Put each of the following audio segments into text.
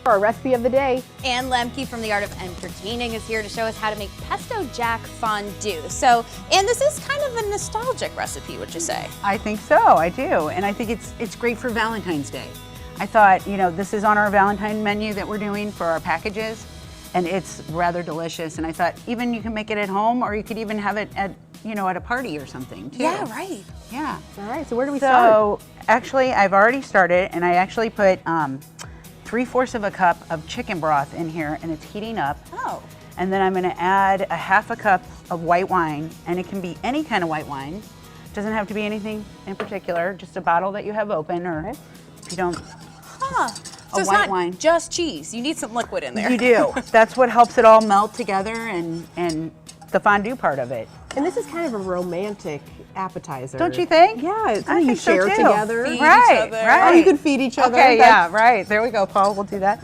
Our recipe of the day. And Lemcke from The Art of Entertaining is here to show us how to make Pesto Jack Fondue. So, and this is kind of a nostalgic recipe, would you say? I think so, I do. And I think it's great for Valentine's Day. I thought, you know, this is on our Valentine menu that we're doing for our packages, and it's rather delicious. And I thought even you can make it at home, or you could even have it at, you know, at a party or something too. Yeah, right. Yeah. All right, so where do we start? So actually, I've already started, and I actually put 3/4 of a cup of chicken broth in here, and it's heating up. Oh. And then I'm going to add a 1/2 cup of white wine, and it can be any kind of white wine. It doesn't have to be anything in particular, just a bottle that you have open, or if you don't, Huh. So it's white not wine. just cheese. You need some liquid in there. You do. That's what helps it all melt together, and the fondue part of it. And this is kind of a romantic appetizer. Don't you think? Yeah, it's I something you think so, share too. together. Feed each Right, other. right. Oh, you could feed each other. Okay, yeah, right. There we go, Paul. We'll do that.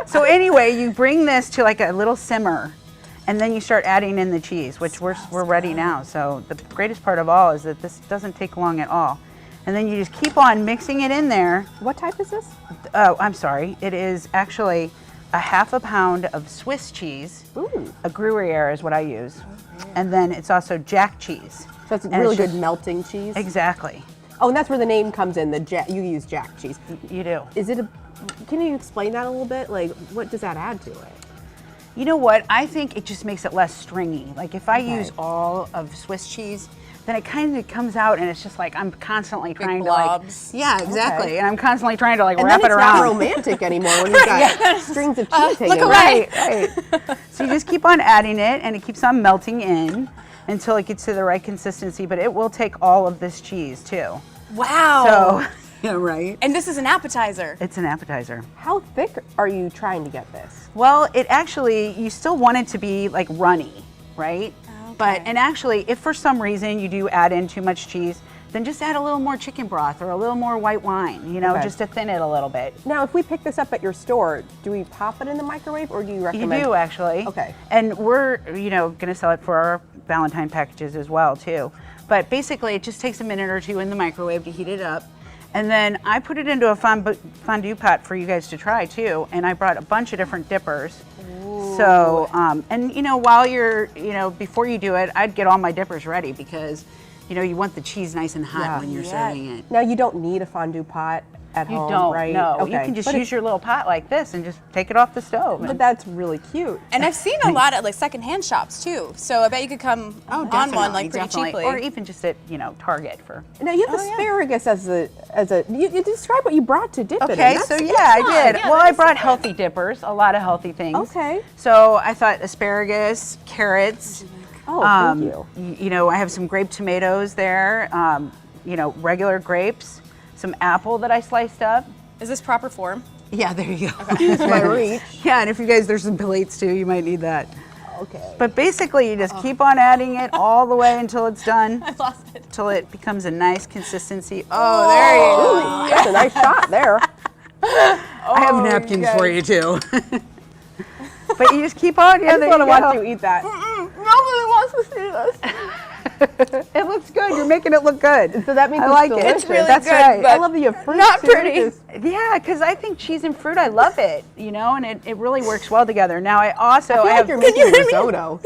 So anyway, you bring this to like a little simmer, and then you start adding in the cheese, which we're ready now. So the greatest part of all is that this doesn't take long at all. And then you just keep on mixing it in there. What type is this? Oh, I'm sorry. It is actually a 1/2 pound of Swiss cheese. Ooh. A Gruyere is what I use. And then it's also Jack cheese. So it's And really just- good melting cheese. Exactly. Oh, and that's where the name comes in. You use Jack cheese. You do. Is it can you explain that a little bit? Like, what does that add to it? You know what? I think it just makes it less stringy. Like if I use all of Swiss cheese, then it kind of comes out and it's just like I'm constantly trying to blobs. like, yeah, exactly. Okay. And I'm constantly trying to like And wrap then it it's around. not romantic anymore when you've got strings of cheese hanging look around. away. Right. So you just keep on adding it, and it keeps on melting in until it gets to the right consistency. But it will take all of this cheese too. Wow. So yeah, right. And this is an appetizer. It's an appetizer. How thick are you trying to get this? Well, it actually, you still want it to be like runny, right? But, and actually, if for some reason you do add in too much cheese, then just add a little more chicken broth or a little more white wine, you know, Okay. just to thin it a little bit. Now, if we pick this up at your store, do we pop it in the microwave, or do you recommend? You do, actually. Okay. And we're, you know, going to sell it for our Valentine packages as well, too. But basically, it just takes a minute or two in the microwave to heat it up. And then I put it into a fondue pot for you guys to try, too. And I brought a bunch of different dippers. So, and you know, while you're, you know, before you do it, I'd get all my dippers ready because, you know, you want the cheese nice and hot when you're serving it. Now, you don't need a fondue pot at You home, don't, right? no. Okay. You can just But use your little pot like this and just take it off the stove. But that's really cute. And I've seen a lot at like secondhand shops too. So I bet you could come on one like pretty cheaply. Or even just at, you know, Target for. Now, you have asparagus as a you describe what you brought to dip it in. Okay, That's- so that's yeah, I fun. did. Yeah, Well, that I is brought fun. healthy dippers, a lot of healthy things. Okay. So I thought asparagus, carrots. Oh, thank you. You know, I have some grape tomatoes there. You know, regular grapes, some apple that I sliced up. Is this proper form? Yeah, there you go. Use my reach. Yeah, and if you guys, there's some plates too, you might need that. Okay. But basically, you just keep on adding it all the way until it's done, I lost it. until it becomes a nice consistency. Oh, there you go. Ooh, that's a nice shot there. I have napkins for you too. But you just keep on. Yeah, I there just you want to go. watch you eat that. Nobody wants to see this. It looks good. You're making it look good. So that means I it's like delicious. it. really That's good, right. but I love that you have fruit not too. pretty. It's- Yeah, because I think cheese and fruit, I love it, you know, and it really works well together. Now I also I feel like you're making risotto.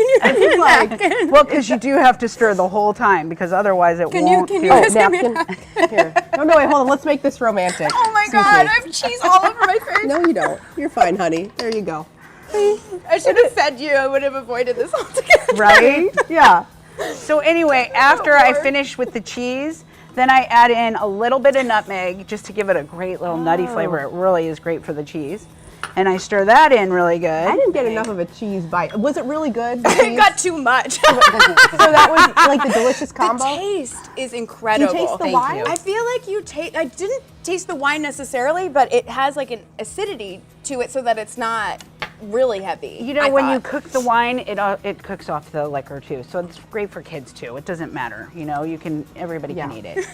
well, because you do have to stir the whole time because otherwise it won't. can you feel- guys give me a napkin. Here. No, wait, hold on. Let's make this romantic. Oh my Excuse God, me. I have cheese all over my face. No, you don't. You're fine, honey. There you go. I should have fed you. I would have avoided this altogether. right? Yeah. So anyway, after I finish with the cheese, then I add in a little bit of nutmeg just to give it a great little nutty flavor. It really is great for the cheese. And I stir that in really good. I didn't get enough of a cheese bite. Was it really good? It got too much. So that was like the delicious combo? The taste is Do you incredible. taste the Thank wine? you. I feel like you taste. I didn't taste the wine necessarily, but it has like an acidity to it, so that it's not really heavy. You know, when you cook the wine, it cooks off the liquor too. So it's great for kids too. It doesn't matter. You know, everybody can eat it.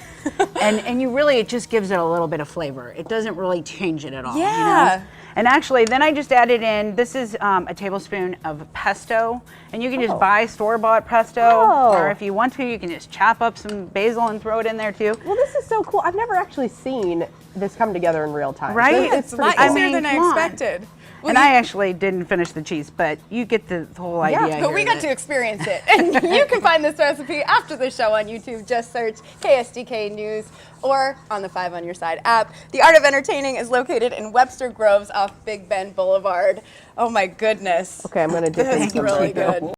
and you really, it just gives it a little bit of flavor. It doesn't really change it at all. Yeah. You know? And actually, then I just added in, this is a tablespoon of pesto. And you can just buy store-bought pesto. Or if you want to, you can just chop up some basil and throw it in there too. Well, this is so cool. I've never actually seen this come together in real time. Right? It's a lot pretty cool. easier than I expected. And I actually didn't finish the cheese, but you get the whole idea. But we got to experience it. And you can find this recipe after the show on YouTube. Just search KSDK News or on the 5 on Your Side app. The Art of Entertaining is located in Webster Groves off Big Bend Boulevard. Oh my goodness. Okay, I'm going to dip in This is some really tomato. good.